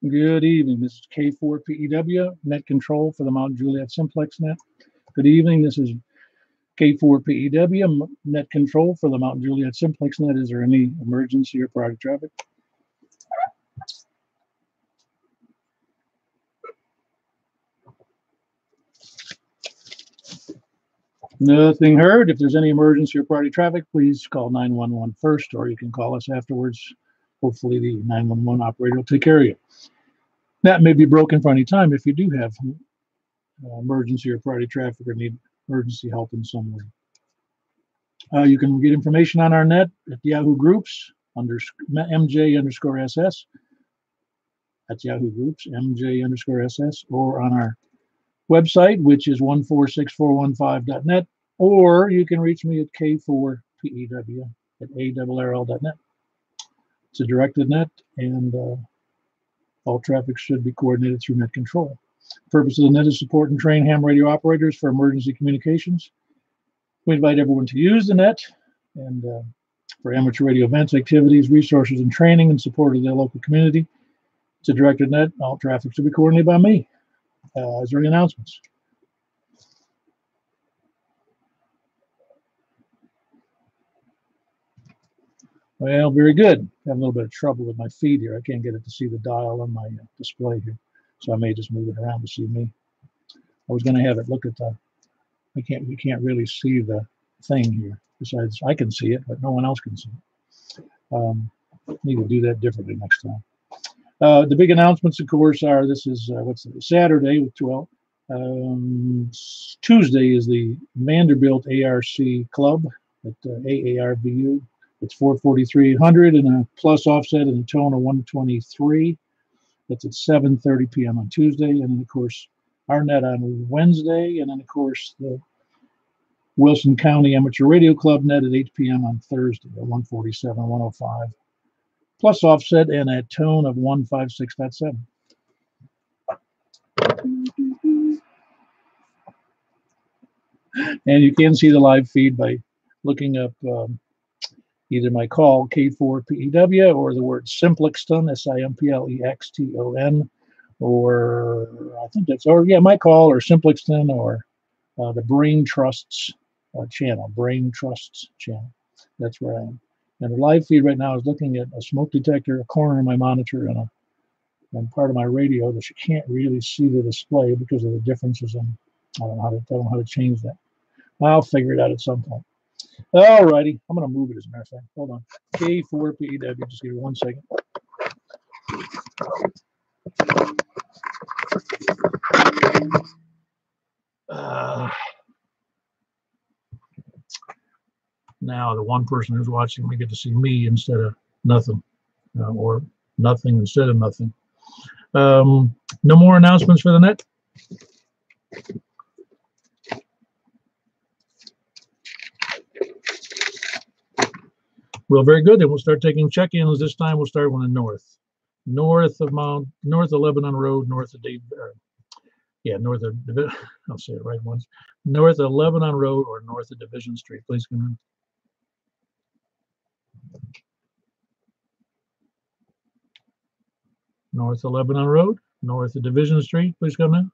Good evening. This is K4PEW, Net Control for the Mount Juliet Simplex Net. Good evening. This is K4PEW, Net Control for the Mount Juliet Simplex Net. Is there any emergency or product traffic? Nothing heard. If there's any emergency or party traffic, please call 911 first, or you can call us afterwards. Hopefully the 911 operator will take care of you. That may be broken for any time if you do have emergency or party traffic or need emergency help in some way. You can get information on our net at Yahoo Groups under MJ_SS. That's Yahoo Groups, MJ_SS, or on our website, which is 146.415.net, or you can reach me at K4PEW at ARRL.net. It's a directed net, and all traffic should be coordinated through net control. The purpose of the net is support and train ham radio operators for emergency communications. We invite everyone to use the net and for amateur radio events, activities, resources, and training in support of their local community. It's a directed net. All traffic should be coordinated by me. Is there any announcements? Well, very good. I have a little bit of trouble with my feed here. I can't get it to see the dial on my display here, so I may just move it around to see me. I was going to have it look at the. You can't really see the thing here. Besides, I can see it, but no one else can see it. Need to do that differently next time. The big announcements, of course, are this is Saturday with 12. Tuesday is the Vanderbilt ARC Club at AARVU. It's 443-800 and a plus offset and a tone of 123. That's at 7:30 p.m. on Tuesday, and then of course our net on Wednesday, and then of course the Wilson County Amateur Radio Club net at 8 p.m. on Thursday at 147-105. Plus offset and a tone of 156.7. And you can see the live feed by looking up either my call, K4PEW, or the word Simplexton, Simplexton, or I think that's, or yeah, my call, or Simplexton, or the Brain Trusts channel, Brain Trusts channel. That's where I am. And the live feed right now is looking at a smoke detector, a corner of my monitor, and part of my radio that you can't really see the display because of the differences in, I don't know how to change that. I'll figure it out at some point. All righty, I'm going to move it as a matter of fact. Hold on. K4PEW, just give me 1 second. Now the one person who's watching, we get to see me instead of nothing, or nothing instead of nothing. No more announcements for the net? Well, very good. Then we'll start taking check-ins. This time we'll start with the north of Lebanon Road, north of I'll say it right once. North of Lebanon Road or north of Division Street. Please come in. North of Lebanon Road, north of Division Street. Please come in.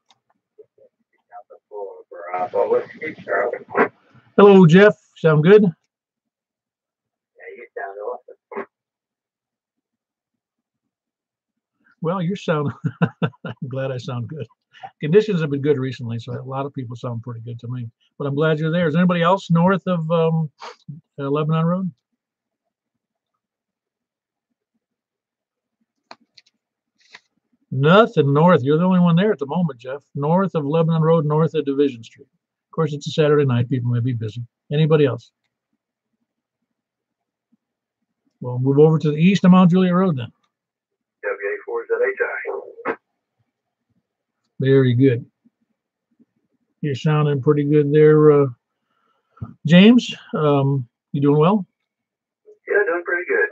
Hello, Jeff. Sound good? Well, you sound, I'm glad I sound good. Conditions have been good recently, so a lot of people sound pretty good to me. But I'm glad you're there. Is there anybody else north of Lebanon Road? Nothing north. You're the only one there at the moment, Jeff. North of Lebanon Road, north of Division Street. Of course, it's a Saturday night. People may be busy. Anybody else? We'll move over to the east of Mount Juliet Road then. WA4ZHI. Very good. You're sounding pretty good there, James. You doing well? Yeah, doing pretty good.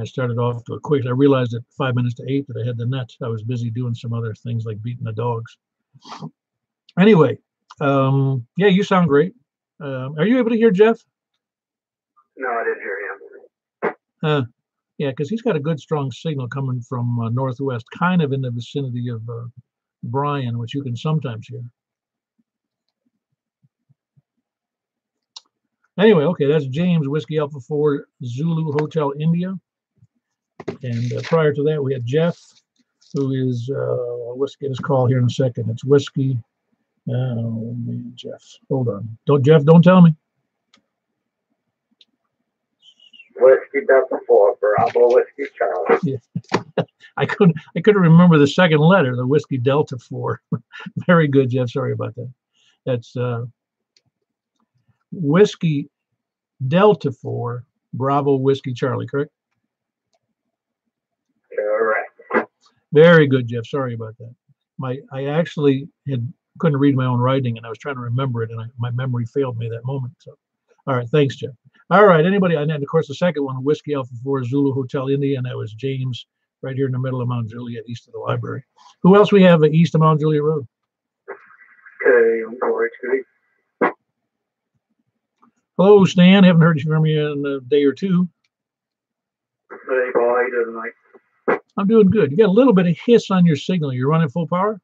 I started off to a quick. I realized at 5 minutes to 8 that I had the net. I was busy doing some other things like beating the dogs. Anyway, yeah, you sound great. Are you able to hear Jeff? No, I didn't hear him. Yeah, because he's got a good strong signal coming from northwest, kind of in the vicinity of Bryan, which you can sometimes hear. Anyway, okay, that's James, Whiskey Alpha 4, Zulu Hotel India. And prior to that, we had Jeff, who is, let's get his call here in a second. It's Whiskey. Oh, man, Jeff. Hold on. Jeff, don't tell me. Whiskey Delta 4, Bravo Whiskey Charlie. Yeah. I couldn't remember the second letter, the Whiskey Delta 4. Very good, Jeff. Sorry about that. That's Whiskey Delta 4, Bravo Whiskey Charlie, correct? Correct. Very good, Jeff. Sorry about that. I actually couldn't read my own writing, and I was trying to remember it, and my memory failed me that moment. So, all right, thanks, Jeff. All right, anybody? And then, of course, the second one, Whiskey Alpha 4, Zulu Hotel India, and that was James, right here in the middle of Mount Juliet, east of the library. Who else we have east of Mount Juliet Road? Okay, I'm sorry, Scooty. Hello, Stan. Haven't heard from you in a day or two. Hey, boy, how you doing tonight? I'm doing good. You got a little bit of hiss on your signal. You're running full power?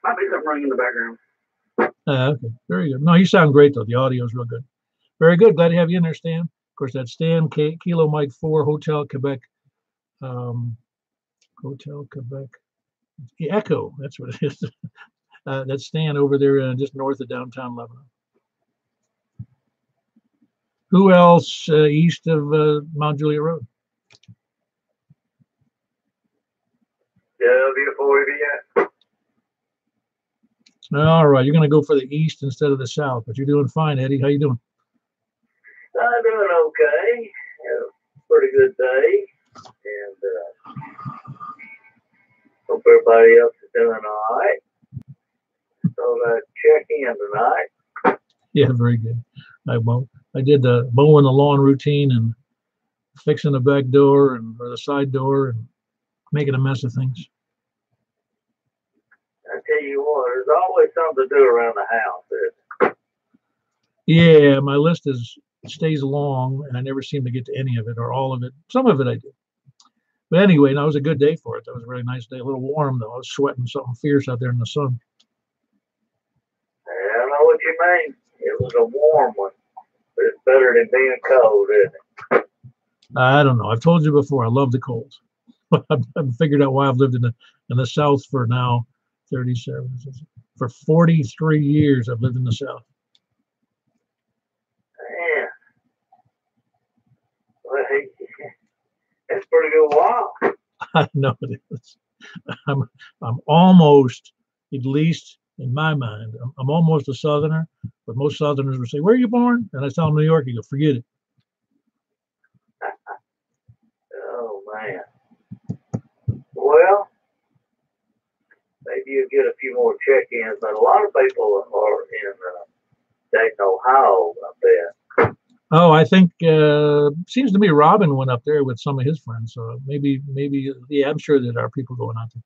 Might be something running in the background. Okay, very good. No, you sound great, though. The audio is real good. Very good. Glad to have you in there, Stan. Of course, that's Stan, Kilo Mike 4, Hotel Quebec. Hotel Quebec. The Echo, that's what it is. That's Stan over there just north of downtown Lebanon. Who else east of Mount Juliet Road? W4VS. All right, you're going to go for the east instead of the south, but you're doing fine, Eddie. How you doing? I'm doing okay. Pretty good day. And hope everybody else is doing all right. So check in tonight. Yeah, very good. I did the mowing the lawn routine and fixing the back door or the side door and making a mess of things. I tell you what, there's always something to do around the house. Yeah, my list stays long, and I never seem to get to any of it or all of it. Some of it I do. But anyway, that was a good day for it. That was a really nice day. A little warm, though. I was sweating something fierce out there in the sun. I don't know what you mean. It was a warm one, but it's better than being cold, isn't it? I don't know. I've told you before, I love the cold. I've figured out why I've lived in the South for now 37. For 43 years, I've lived in the South. Man. Well, hey, that's a pretty good walk. I know it is. I'm almost, at least in my mind, I'm almost a Southerner, but most Southerners would say, "Where are you born?" And I tell them New York, you go, "Forget it." Oh, man. Well, maybe you'll get a few more check-ins, but a lot of people are in Dayton, Ohio, I bet. Oh, I think seems to me Robin went up there with some of his friends. So maybe, yeah, I'm sure there are people going out there.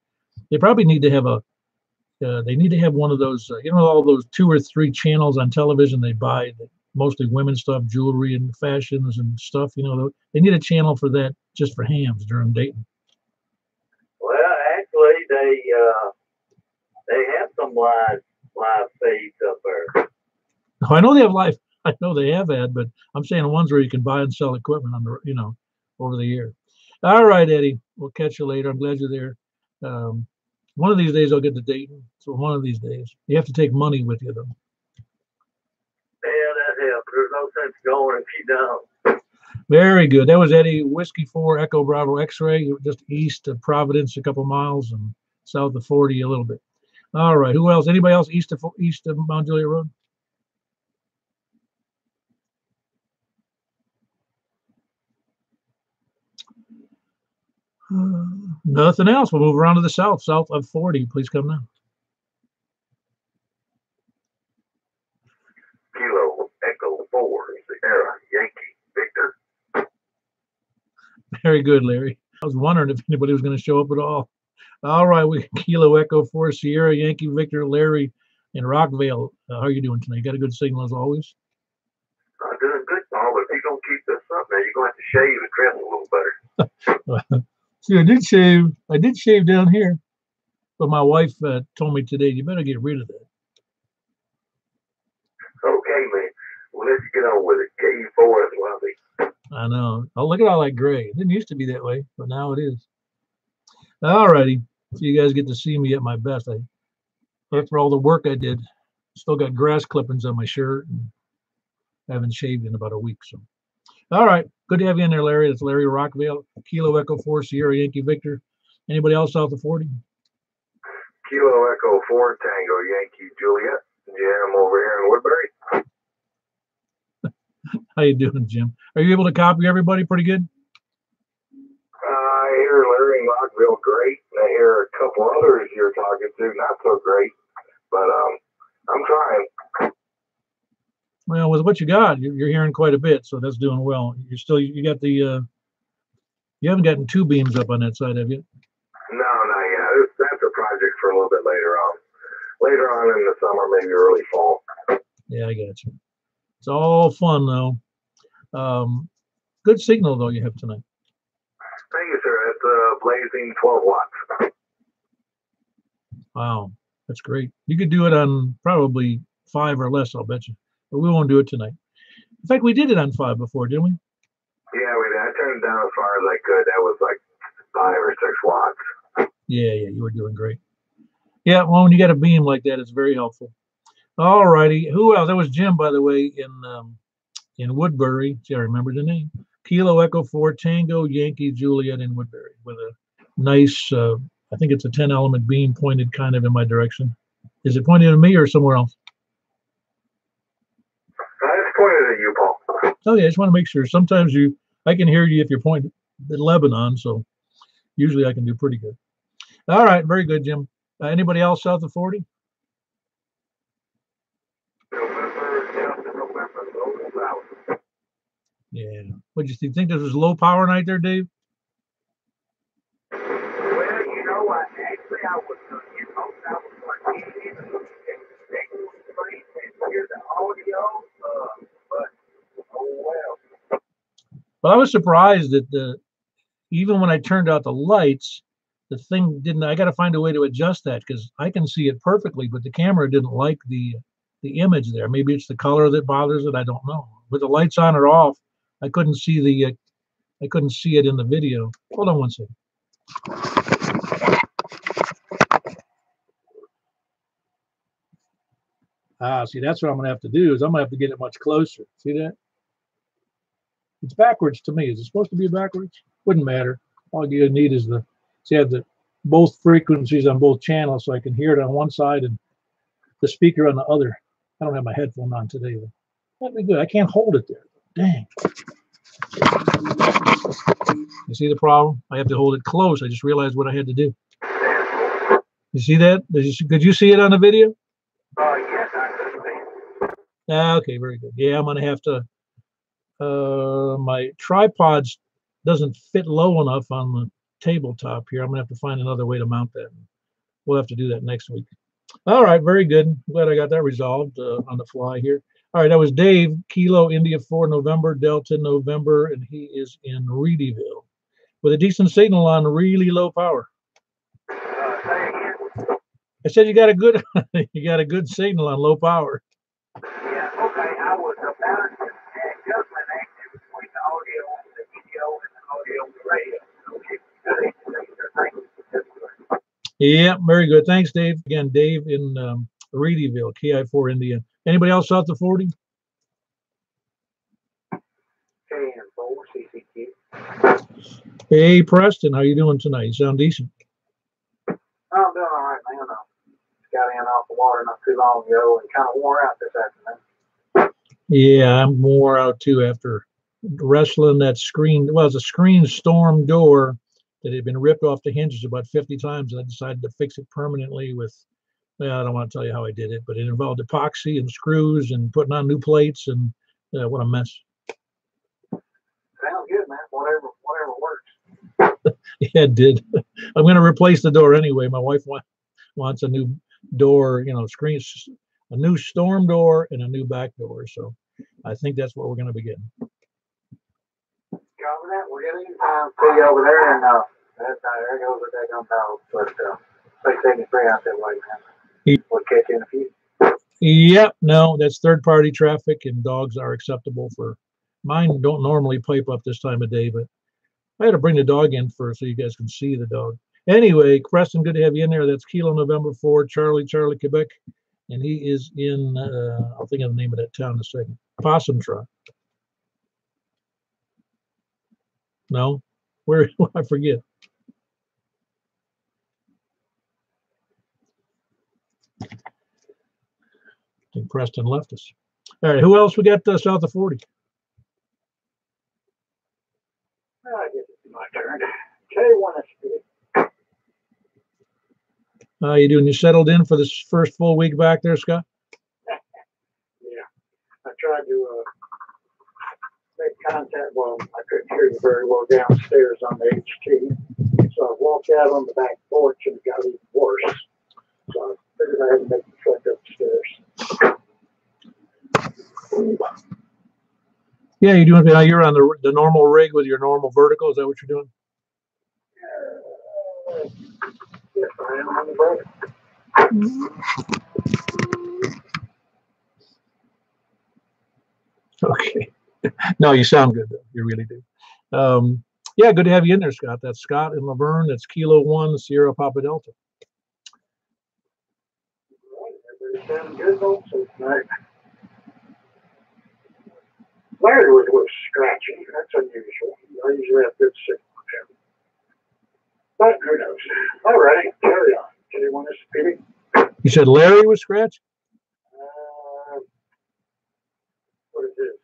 They probably need to have they need to have one of those, all those 2 or 3 channels on television they buy, mostly women's stuff, jewelry and fashions and stuff. They need a channel for that just for hams during Dayton. Well, actually, they have some live feeds up there. Oh, I know they have live. I know they have had, but I'm saying the ones where you can buy and sell equipment on the, over the air. All right, Eddie. We'll catch you later. I'm glad you're there. One of these days I'll get to Dayton. So one of these days, you have to take money with you, though. Yeah, that helps. There's no sense going if you don't. Very good. That was Eddie, Whiskey 4, Echo Bravo X-Ray, just east of Providence, a couple miles, and south of 40 a little bit. All right. Who else? Anybody else east of Mount Juliet Road? Nothing else. We'll move around to the south of 40. Please come now. Kilo Echo 4, Sierra Yankee Victor. Very good, Larry. I was wondering if anybody was going to show up at all. All right, we Kilo Echo 4, Sierra Yankee Victor, Larry in Rockville. How are you doing tonight? You got a good signal as always? I'm doing good, Paul, but if you don't keep this up now, you're going to have to shave and trim a little better. See, I did shave down here, but my wife told me today, you better get rid of that. Okay, man. Well, let's get on with it. K4 is lovely. I know. Oh, look at all that gray. It didn't used to be that way, but now it is. All righty. So you guys get to see me at my best. After all the work I did, still got grass clippings on my shirt and haven't shaved in about a week. So, all right. Good to have you in there, Larry. That's Larry Rockville, Kilo Echo 4, Sierra Yankee Victor. Anybody else south of 40? Kilo Echo 4, Tango Yankee Juliet. Jim over here in Woodbury. How you doing, Jim? Are you able to copy everybody pretty good? I hear Larry in Rockville great, and I hear a couple others you're talking to not so great, but I'm trying. Well, with what you got, you're hearing quite a bit, so that's doing well. You got the you haven't gotten two beams up on that side, have you? No, not yet. That's a project for a little bit later on. Later on in the summer, maybe early fall. Yeah, I got you. It's all fun though. Good signal though you have tonight. Thank you, sir. It's blazing 12 watts. Wow, that's great. You could do it on probably 5 or less, I'll bet you. But we won't do it tonight. In fact, we did it on 5 before, didn't we? Yeah, we did. I turned it down as far as I could. That was like 5 or 6 watts. Yeah, you were doing great. Yeah, well, when you got a beam like that, it's very helpful. All righty. Who else? That was Jim, by the way, in Woodbury. See, I remember the name. Kilo Echo 4, Tango Yankee Juliet in Woodbury with a nice, I think it's a 10-element beam pointed kind of in my direction. Is it pointed at me or somewhere else? It's pointed at you, Paul. Oh, yeah, I just want to make sure. Sometimes I can hear you if you're pointing at Lebanon, so usually I can do pretty good. All right, very good, Jim. Anybody else south of 40? Yeah. What do you think? This was low power night there, Dave? Well, you know what? Actually, I was going to hear the audio, but oh well. Well, I was surprised that even when I turned out the lights, the thing didn't. I got to find a way to adjust that because I can see it perfectly, but the camera didn't like the image there. Maybe it's the color that bothers it. I don't know. With the lights on or off, I couldn't see it in the video. Hold on one second. See, that's what I'm going to have to do is I'm going to have to get it much closer. See that? It's backwards to me. Is it supposed to be backwards? Wouldn't matter. All you need is I have both frequencies on both channels so I can hear it on one side and the speaker on the other. I don't have my headphone on today, though. That'd be good. I can't hold it there. Dang. You see the problem? I have to hold it close. I just realized what I had to do. You see that? Could you see it on the video? Yes, I could see it. Okay, very good. Yeah, I'm going to have to. My tripod doesn't fit low enough on the tabletop here. I'm going to have to find another way to mount that. We'll have to do that next week. All right, very good. Glad I got that resolved on the fly here. All right, that was Dave, Kilo India 4 November, Delta November, and he is in Reedyville with a decent signal on really low power. I said you got a good signal on low power. Yeah, okay. I was about to adjustment action between the audio and the video and the audio and the radio. Yeah, very good. Thanks, Dave. Again, Dave in Reedyville, KI4 India. Anybody else south of 40? KN4 CCQ. Hey, Preston, how you doing tonight? You sound decent. I'm doing all right, man. Got in off the water not too long ago and kind of wore out this afternoon. Yeah, I'm wore out too after wrestling that screen. Well, it's a screen storm door that had been ripped off the hinges about 50 times, and I decided to fix it permanently with, well, I don't want to tell you how I did it, but it involved epoxy and screws and putting on new plates, and what a mess. Sounds good, man. Whatever works. Yeah, it did. I'm going to replace the door anyway. My wife wants a new door, screens, a new storm door and a new back door. So I think that's what we're going to be getting. Copy that. We're getting see you over there, and there goes the daggone dog. But 683 out that way, man. We'll catch you in a few. Yep, no, that's third-party traffic, and dogs are acceptable for. Mine don't normally pipe up this time of day, but I had to bring the dog in first so you guys can see the dog. Anyway, Preston, good to have you in there. That's Kilo November 4, Charlie, Quebec, and he is in. I'll think of the name of that town in a second. Possum Trot. No, where? I forget. I think Preston left us. All right, who else we got south of 40? I guess it's my turn. K1SP. How you doing? You settled in for this first full week back there, Scott? Yeah, I tried to make contact. Well, I couldn't hear you very well downstairs on the HT, so I walked out on the back porch and it got even worse. So I figured I had to make the trek upstairs. Yeah, you're doing. You're on the normal rig with your normal vertical. Is that what you're doing? Yes, I am on the vertical. Okay. No, you sound good though. You really do. Yeah, good to have you in there, Scott. That's Scott and Laverne. That's Kilo 1 Sierra Papa Delta. Everybody's sounding good also tonight. Larry was scratching. That's unusual. I usually have good signal with him. But who knows? All righty, carry on. Do you want us to speak? You said Larry was scratching? What is this?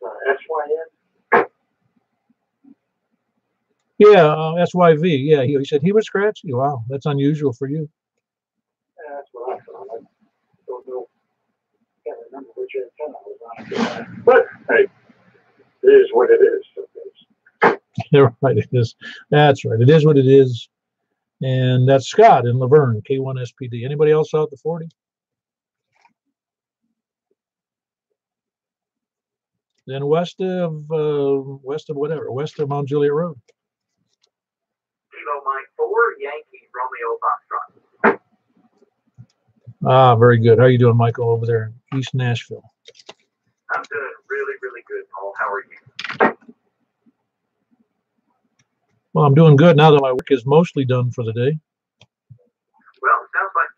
SYN? Yeah, SYV. Yeah, he said he was scratching. Wow, that's unusual for you. Yeah, that's what I thought. I don't know. Can't remember which antenna I was on. But hey, it is what it is. You're right, it is. That's right. It is what it is. And that's Scott in Laverne, K1SPD. Anybody else out the 40? Then west of Mount Juliet Road. Kilo Mike 4, Yankee Romeo Foxtrot. Ah, very good. How are you doing, Michael, over there in East Nashville? I'm doing really, really good, Paul. How are you? Well, I'm doing good now that my work is mostly done for the day. Well, it sounds like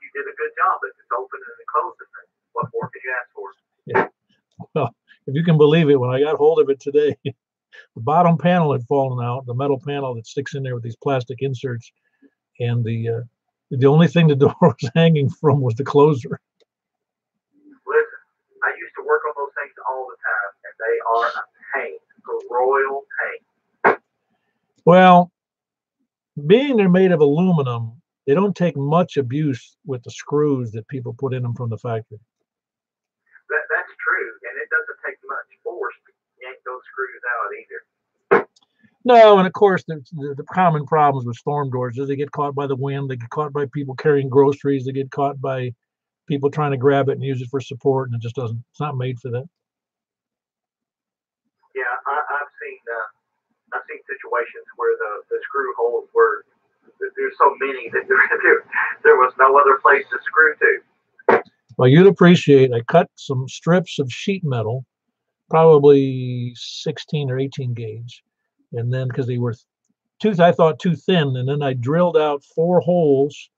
you did a good job at just opening and closing it. What more could you ask for? Yeah. Well, if you can believe it, when I got hold of it today, the bottom panel had fallen out, the metal panel that sticks in there with these plastic inserts, and the only thing the door was hanging from was the closer. Listen, I used to work on those things all the time, and they are a pain, a royal pain. Well, being they're made of aluminum, they don't take much abuse with the screws that people put in them from the factory. That's true, and it doesn't take much force to yank those screws out either. No, and of course, the common problems with storm doors is they get caught by the wind, they get caught by people carrying groceries, they get caught by people trying to grab it and use it for support, and it's not made for that. Yeah, I've seen situations where the screw holes were, there's so many that there was no other place to screw to. Well, you'd appreciate, I cut some strips of sheet metal, probably 16 or 18 gauge, and then because they were I thought too thin, and then I drilled out 4 holes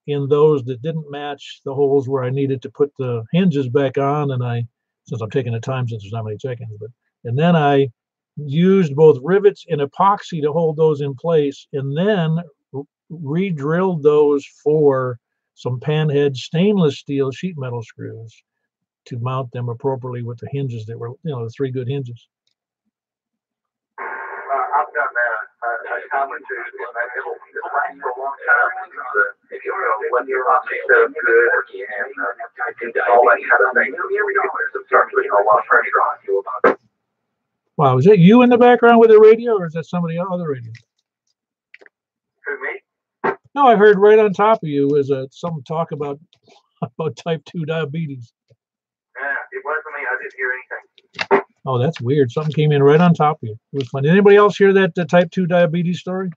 in those that didn't match the holes where I needed to put the hinges back on, and since I'm taking the time since there's not many check-ins, and then I used both rivets and epoxy to hold those in place, and then re-drilled those for some panhead stainless steel sheet metal screws to mount them appropriately with the hinges that were, the 3 good hinges. I've done that. I time or two, and it'll last for a long time. If you let your posse set up good, and all that kind of thing, it starts putting a lot of pressure on you. Wow, is that you in the background with the radio, or is that somebody on the radio? Who, me? No, I heard right on top of you was some talk about type 2 diabetes. Yeah, it wasn't me. I didn't hear anything. Oh, that's weird. Something came in right on top of you. It was fun. Did anybody else hear that type 2 diabetes story?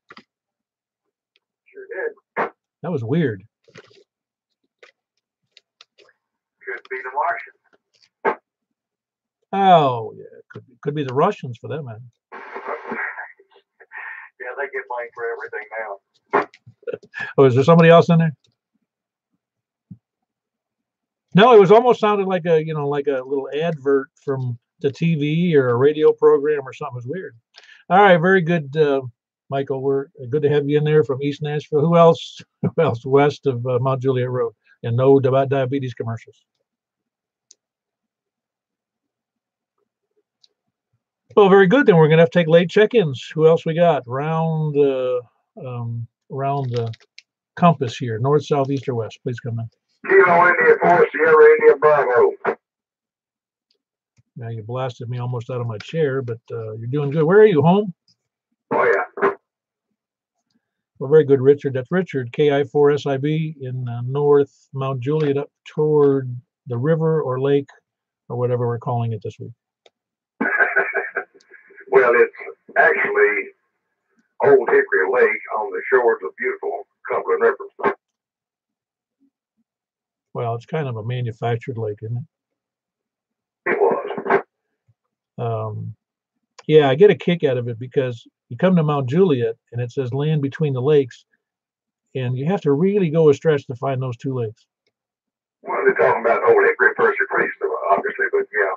Sure did. That was weird. Could be the Martians. Oh, yeah, could be the Russians for that matter. Yeah, they get blamed for everything now. Oh, is there somebody else in there? No, it was almost sounded like a little advert from the TV or a radio program or something. It was weird. All right, very good, Michael. We're good to have you in there from East Nashville. Who else west of Mount Juliet Road? And no diabetes commercials. Well, very good. Then we're going to have to take late check-ins. Who else we got? Round the compass here, north, south, east, or west. Please come in. Kilo India 4, Sierra India Bravo. Now you blasted me almost out of my chair, but you're doing good. Where are you, home? Oh, yeah. Well, very good, Richard. That's Richard, KI4SIB in North Mount Juliet up toward the river or lake or whatever we're calling it this week. Well, it's actually Old Hickory Lake on the shores of beautiful Cumberland River. Well, it's kind of a manufactured lake, isn't it? It was. Yeah, I get a kick out of it because you come to Mount Juliet and it says land between the lakes, and you have to really go a stretch to find those two lakes. Well, they're talking about Old Hickory and Percy Priest, obviously, but yeah,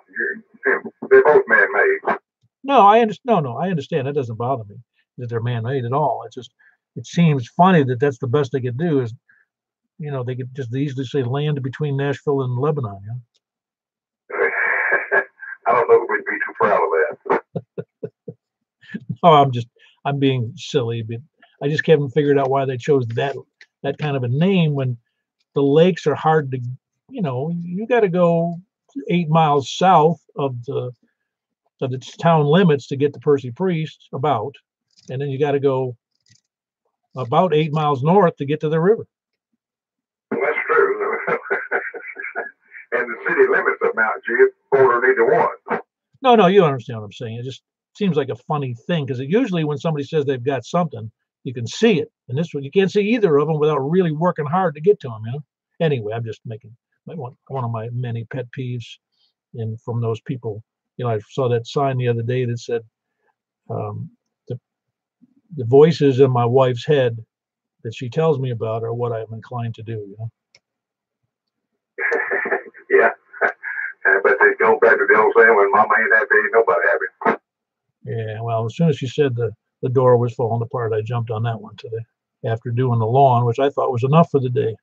they're both man-made. No, I understand. No, I understand. That doesn't bother me that they're man-made at all. It seems funny that that's the best they could do is, they could just easily say land between Nashville and Lebanon. I don't know if we'd be too proud of that. Oh, I'm being silly, but I just haven't figured out why they chose that kind of a name when the lakes are hard to, you got to go 8 miles south of the town limits to get to Percy Priest and then you got to go about 8 miles north to get to the river. Well, that's true. And the city limits of Mount Juliet border neither one. No, you understand what I'm saying. It just seems like a funny thing because usually when somebody says they've got something, you can see it. And this one, you can't see either of them without really working hard to get to them, Anyway, I'm just making one of my many pet peeves from those people. I saw that sign the other day that said, the voices in my wife's head that she tells me about are what I'm inclined to do, Yeah. But they go back to the old saying, when mama ain't happy, ain't nobody happy. Yeah, well, as soon as she said the door was falling apart, I jumped on that one today after doing the lawn, which I thought was enough for the day.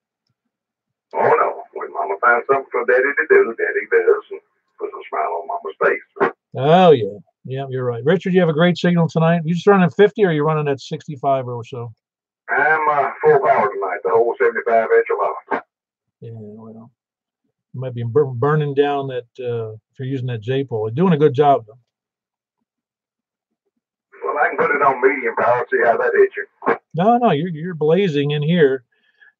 Oh, no. When mama finds something for daddy to do, daddy does, and puts a smile on mama's face. Oh, yeah. Yeah, you're right. Richard, you have a great signal tonight. You just running 50 or are you running at 65 or so? I'm full power tonight, the whole 75-inch of Yeah, well, you might be burning down that if you're using that J-pole. You're doing a good job, though. Well, I can put it on medium power, see how that hits you. No, you're blazing in here.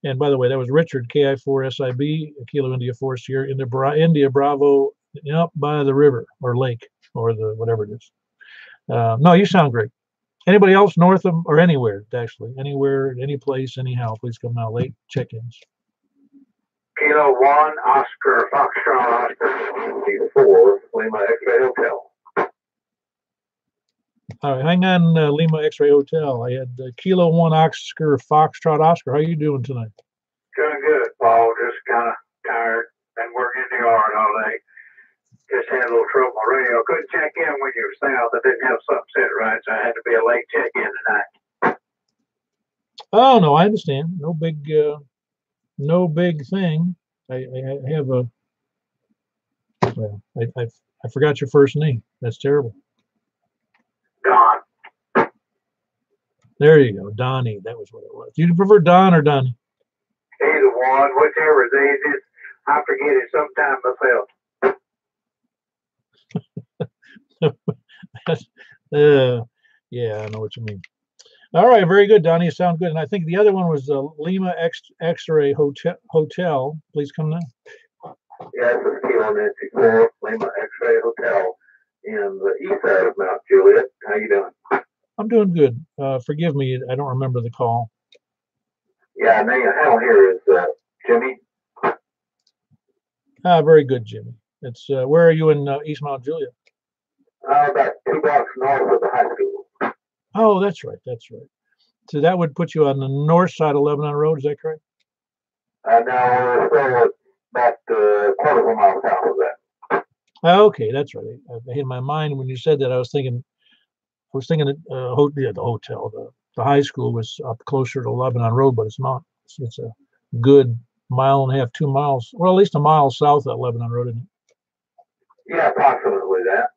And by the way, that was Richard, KI4SIB, Kilo India 4 Sierra India Bravo, up by the river or lake or whatever it is. No, you sound great. Anybody else north of or anywhere, actually, anywhere, any place, anyhow, please come now. Late check-ins. Kilo 1, Oscar, Foxtrot, Oscar, 4, Lima X-Ray Hotel. All right, hang on, Lima X-Ray Hotel. I had Kilo 1, Oscar, Foxtrot, Oscar. How are you doing tonight? Doing good, Paul. Just kind of tired. Been working in the yard all day. Just had a little trouble with my radio. Couldn't check in when you were south. I didn't have something set right, so I had to be a late check-in tonight. Oh, no, I understand. No big thing. I have I forgot your first name. That's terrible. Don. There you go, Donnie. That was what it was. Do you prefer Don or Donnie? Either one, whichever is easiest. I forget it sometime myself. Yeah, I know what you mean. All right, very good, Donnie. You sound good. And I think the other one was Lima X-Ray Hotel. Please come now. Yeah, this is Kilo Nancy 4, Lima X-Ray Hotel in the east side of Mount Juliet. How you doing? I'm doing good. Forgive me, I don't remember the call. Yeah, name of hell here is Jimmy. Very good, Jimmy. It's where are you in East Mount Juliet? About 2 blocks north of the high school. Oh, that's right. That's right. So that would put you on the north side of Lebanon Road. Is that correct? No, so about quarter of a mile south of that. Okay, that's right. In my mind when you said that, I was thinking that the hotel, the high school was up closer to Lebanon Road, but it's not. It's a good 1.5, 2 miles, well, at least a mile south of Lebanon Road, isn't it? Yeah, approximately that.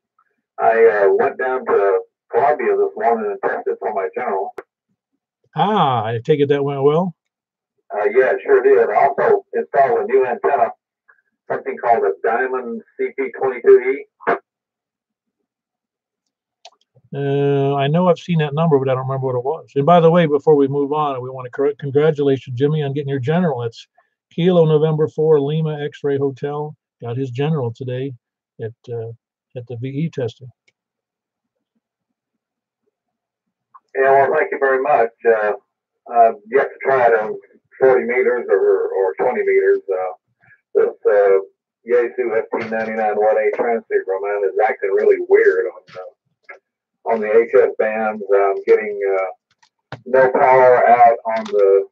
I went down to Columbia this morning and tested for my general. I take it that went well. Yeah, it sure did. I also installed a new antenna, something called a Diamond CP22E. I know I've seen that number, but I don't remember what it was. And by the way, before we move on, we want to congratulate you, Jimmy, on getting your general. It's Kilo November 4 Lima X-Ray Hotel. Got his general today at the VE testing. Yeah, well, thank you very much. You have to try it on 40 meters or 20 meters. This Yaesu FT99 1A transceiver of mine is acting really weird on the HS bands. I'm getting no power out on the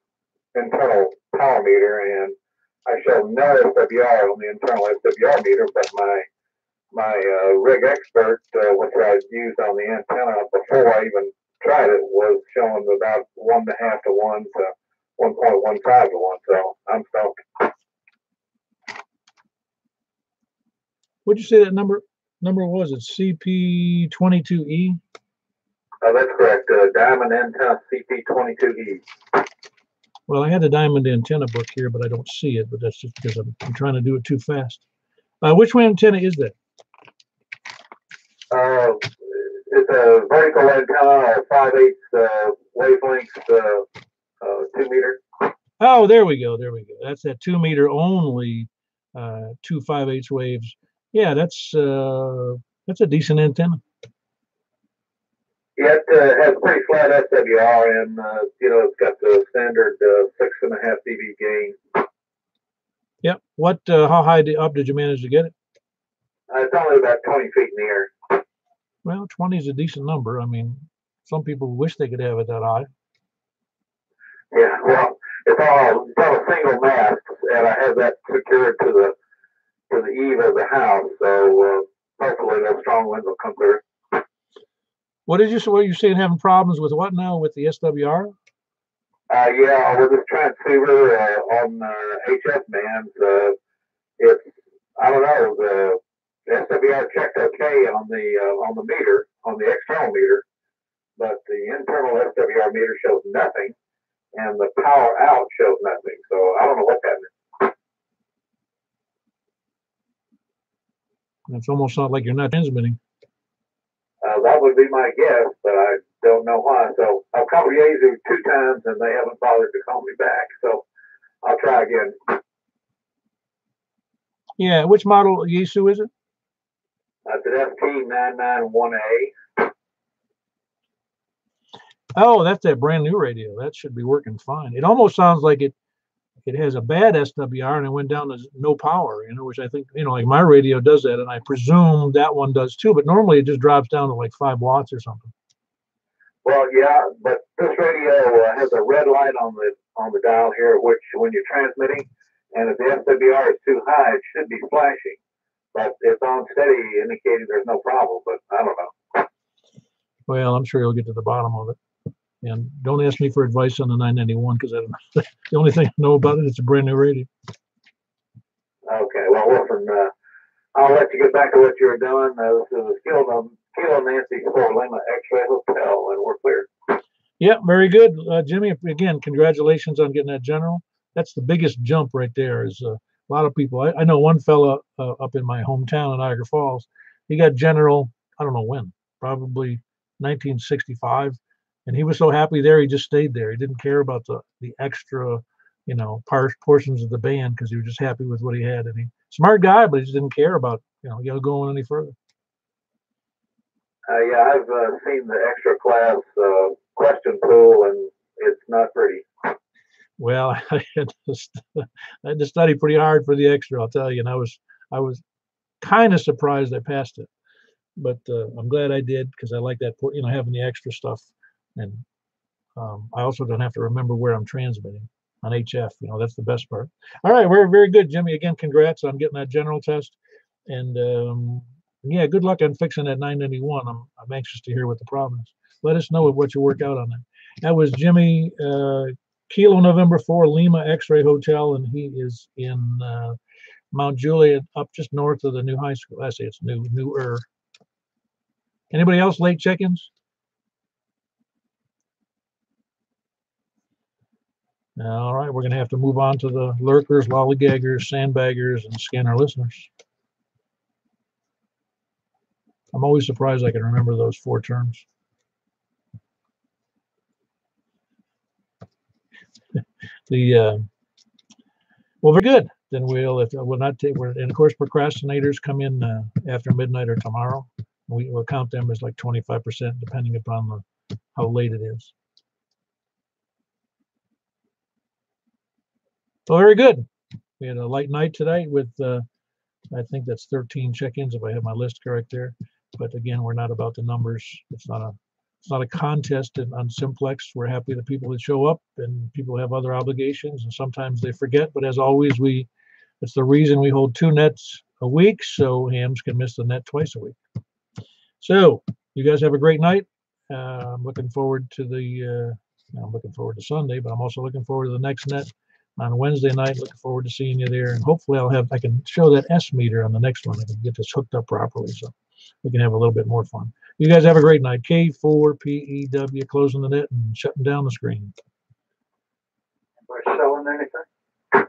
internal power meter, and I show no SWR on the internal SWR meter, but my rig expert, which I used on the antenna before I even tried it, was showing about 1.5 to 1 to 1.15 to 1. So I'm stoked. What'd you say that number was? It CP22E? That's correct. Diamond antenna CP22E. Well, I had the diamond antenna book here, but I don't see it. But that's just because I'm trying to do it too fast. Which antenna is that? It's a vertical antenna, 5/8 wavelength, 2 meter. Oh, there we go. There we go. That's that 2 meter only, 2 5/8 waves. Yeah, that's a decent antenna. Yeah, it has pretty flat SWR, and it's got the standard 6.5 dB gain. Yep. What? How high up did you manage to get it? It's only about 20 feet in the air. Well, 20 is a decent number. I mean, some people wish they could have it that high. Yeah, well, it's all a single mast, and I have that secured to the eave of the house. So hopefully, those strong winds will come through. What did you say? What you saying? Having problems with what now? With the SWR? Yeah, with this transceiver on HS bands, it's I don't know. The SWR checked okay on the meter, on the external meter, but the internal SWR meter shows nothing, and the power out shows nothing. So I don't know what's happening. It's almost not like you're not transmitting. That would be my guess, but I don't know why. So I've called Yaesu 2 times, and they haven't bothered to call me back. So I'll try again. Yeah, which model Yaesu is it? That's an FT991A. Oh, that's that brand new radio. That should be working fine. It almost sounds like it has a bad SWR and it went down to no power, which I think, like my radio does that, and I presume that one does too, but normally it just drops down to like 5 watts or something. Well, yeah, but this radio has a red light on the dial here, which when you're transmitting, and if the SWR is too high, it should be flashing. But it's on steady, indicating there's no problem, but I don't know. Well, I'm sure you'll get to the bottom of it. And don't ask me for advice on the 991 because I don't know. The only thing I know about it is a brand new radio. Okay, well, listen, I'll let you get back to what you were doing. This is Kilo Nancy 4 Lima X-Ray Hotel, and we're clear. Yeah, very good, Jimmy. Again, congratulations on getting that general. That's the biggest jump right there. Is a lot of people. I know one fella up in my hometown in Niagara Falls. He got general. I don't know when, probably 1965, and he was so happy there. He just stayed there. He didn't care about the extra, portions of the band because he was just happy with what he had. And he smart guy, but he just didn't care about going any further. Yeah, I've seen the extra class question pool, and it's not pretty. Well, I had to study pretty hard for the extra, I'll tell you, and I was kind of surprised I passed it, but I'm glad I did because I like that, having the extra stuff, and I also don't have to remember where I'm transmitting on HF. That's the best part. All right, we're very good, Jimmy. Again, congrats on getting that general test, and yeah, good luck on fixing that 991. I'm anxious to hear what the problem is. Let us know what you work out on that. That was Jimmy. Kilo November 4 Lima X-Ray Hotel, and he is in Mount Juliet, up just north of the new high school. I say it's newer. Anybody else late check-ins? All right, we're going to have to move on to the lurkers, lollygaggers, sandbaggers, and scanner listeners. I'm always surprised I can remember those 4 terms. Well, very good. Then we'll not take. And of course, procrastinators come in after midnight or tomorrow. We'll count them as like 25%, depending upon how late it is. Well, very good. We had a light night today with, I think that's 13 check-ins if I have my list correct there. But again, we're not about the numbers. It's not a contest on Simplex. We're happy the people that show up, and people have other obligations, and sometimes they forget. But as always, it's the reason we hold 2 nets a week, so hams can miss the net twice a week. So you guys have a great night. I'm looking forward to I'm looking forward to Sunday, but I'm also looking forward to the next net on Wednesday night. Looking forward to seeing you there, and hopefully I can show that S meter on the next one. I can get this hooked up properly, so we can have a little bit more fun. You guys have a great night. K4PEW closing the net and shutting down the screen. Anybody selling anything?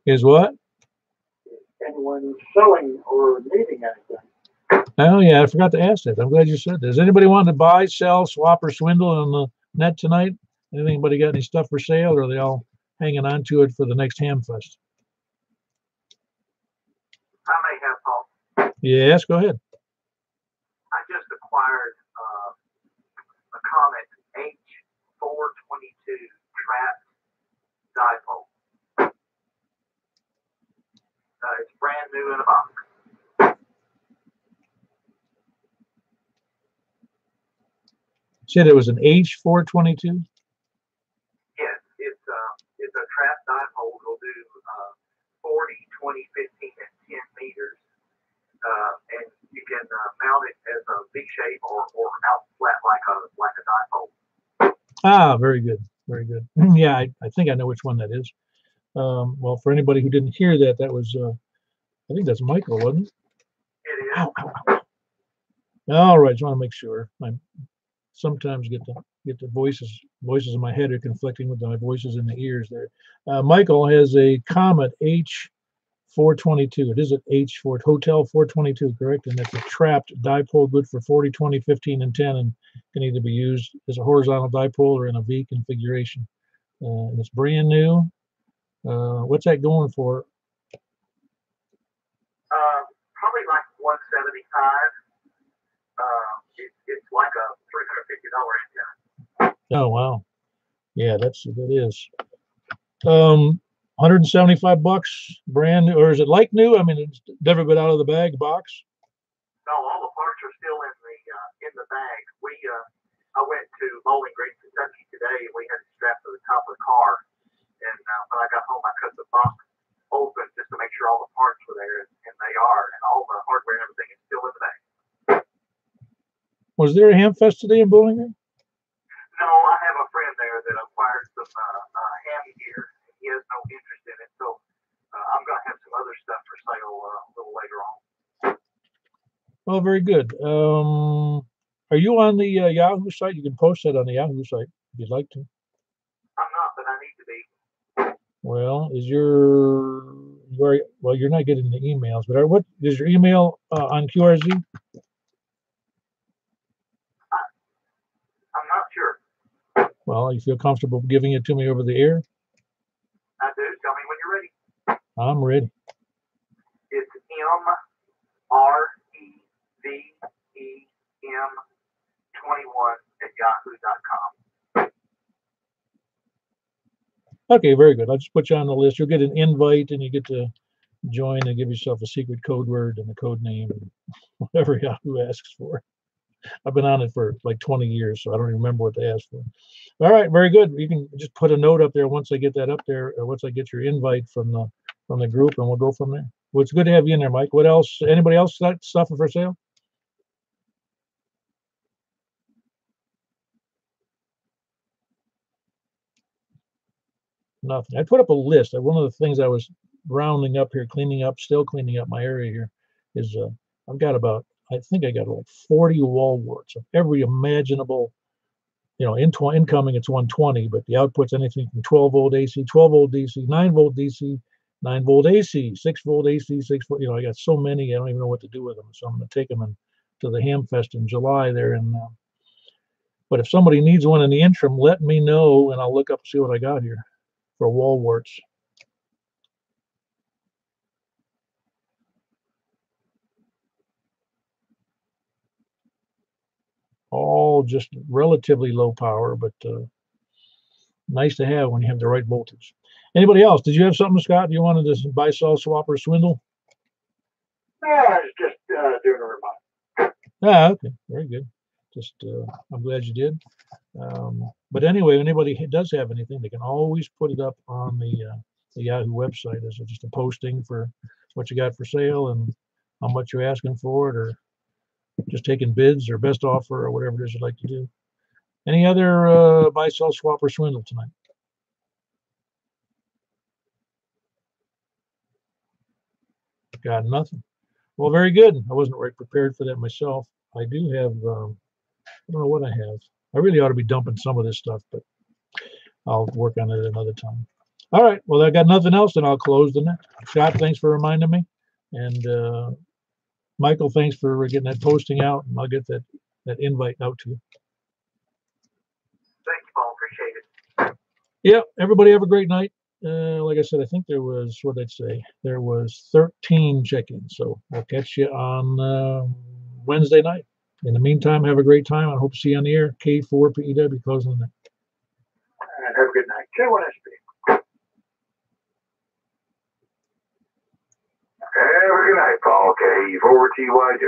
Is what? Anyone selling or needing anything? Oh yeah, I forgot to ask that. I'm glad you said that. Does anybody want to buy, sell, swap, or swindle on the net tonight? Anybody got any stuff for sale, or are they all hanging on to it for the next Ham Fest? I may have Paul. Yes, go ahead. I just acquired a Comet H422 trapped dipole. It's brand new in a box. Said it was an H422? Yes, it's a trap dipole. It'll do 40, 20, 15, and 10 meters. And you can mount it as a V shape or out flat like a dipole. Ah, very good. Very good. Yeah, I think I know which one that is. Well, for anybody who didn't hear that, that was, I think that's Michael, wasn't it? It is. Ow, ow, ow. All right, just want to make sure. I sometimes get the voices in my head are conflicting with my voices in the ears there. Michael has a Comet H422. It is an H4 Hotel 422, correct? And it's a trapped dipole, good for 40, 20, 15, and 10, and can either be used as a horizontal dipole or in a V configuration. And it's brand new. What's that going for? Probably like 175. It's like a $350 antenna. Oh wow, yeah, that is. 175 bucks, brand new, or is it like new? I mean, it's never been out of the bag box. No, all the parts are still in the bag. I went to Bowling Green, Kentucky today, and we had it strapped to the top of the car. And when I got home, I cut the box open just to make sure all the parts were there, and they are, and all the hardware and everything is still in the bag. Was there a ham fest today in Bowling Green? No, I have a friend there that acquired some ham gear. He has no interest in it, so I'm going to have some other stuff for sale a little later on. Oh, very good. Are you on the Yahoo site? You can post that on the Yahoo site if you'd like to. I'm not, but I need to be. Well, well, you're not getting the emails, but what is your email on QRZ? I'm not sure. Well, you feel comfortable giving it to me over the air? I do. Tell me when you're ready. I'm ready. It's MREVEM21 at yahoo.com. Okay, very good. I'll just put you on the list. You'll get an invite, and you get to join and give yourself a secret code word and a code name and whatever Yahoo asks for. I've been on it for like 20 years, so I don't even remember what they asked for. All right, very good. You can just put a note up there once I get that up there, or once I get your invite from the group, and we'll go from there. Well, it's good to have you in there, Mike. What else? Anybody else got stuff for sale? Nothing. I put up a list. One of the things I was rounding up here, still cleaning up my area here, is I've got I think I got like 40 wall warts of every imaginable, incoming it's 120, but the output's anything from 12 volt AC, 12 volt DC, 9 volt DC, 9 volt AC, 6 volt AC, 6 volt. I got so many, I don't even know what to do with them. So I'm going to take them to the Hamfest in July there. But if somebody needs one in the interim, let me know, and I'll look up and see what I got here for wall warts. All just relatively low power, but nice to have when you have the right voltage. Anybody else? Did you have something, Scott? You wanted to buy, sell, swap, or swindle? No, I was just doing a reminder. Okay, very good. Just I'm glad you did. But anyway, if anybody does have anything, they can always put it up on the Yahoo website as just a posting for what you got for sale and how much you're asking for it, or just taking bids or best offer or whatever it is you'd like to do. Any other buy, sell, swap, or swindle tonight? Got nothing. Well, very good. I wasn't right prepared for that myself. I do have, I don't know what I have. I really ought to be dumping some of this stuff, but I'll work on it another time. All right. Well, I got nothing else, then I'll close the net. Scott, thanks for reminding me. And Michael, thanks for getting that posting out, and I'll get that invite out to you. Thank you, Paul. Appreciate it. Yeah, everybody have a great night. Like I said, I think there was, what did I say? There was 13 check-ins. So I'll catch you on Wednesday night. In the meantime, have a great time. I hope to see you on the air. K4PEW closing the night. And have a good night. K1SP. Have a good night, Paul. K4TYJ.